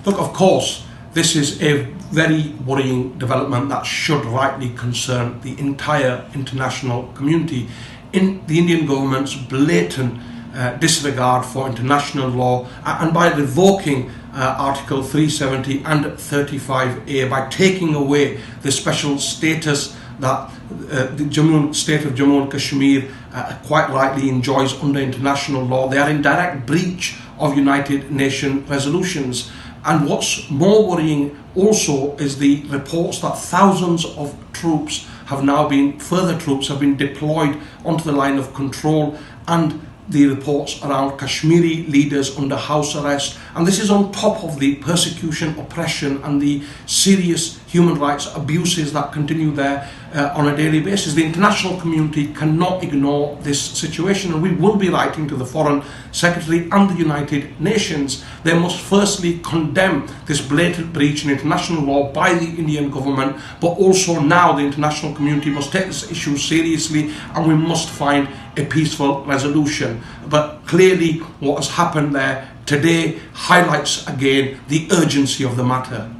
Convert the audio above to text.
Look, of course, this is a very worrying development that should rightly concern the entire international community. In the Indian government's blatant disregard for international law, and by revoking Article 370 and 35A, by taking away the special status that the state of Jammu and Kashmir quite rightly enjoys under international law. They are in direct breach of United Nations resolutions. And what's more worrying also is the reports that thousands of troops have now been, further troops have been deployed onto the line of control, and the reports around Kashmiri leaders under house arrest. And this is on top of the persecution, oppression and the serious human rights abuses that continue there on a daily basis. The international community cannot ignore this situation, and we will be writing to the Foreign Secretary and the United Nations. They must firstly condemn this blatant breach in international law by the Indian government, but also now the international community must take this issue seriously, and we must find a peaceful resolution. But clearly what has happened there today highlights again the urgency of the matter.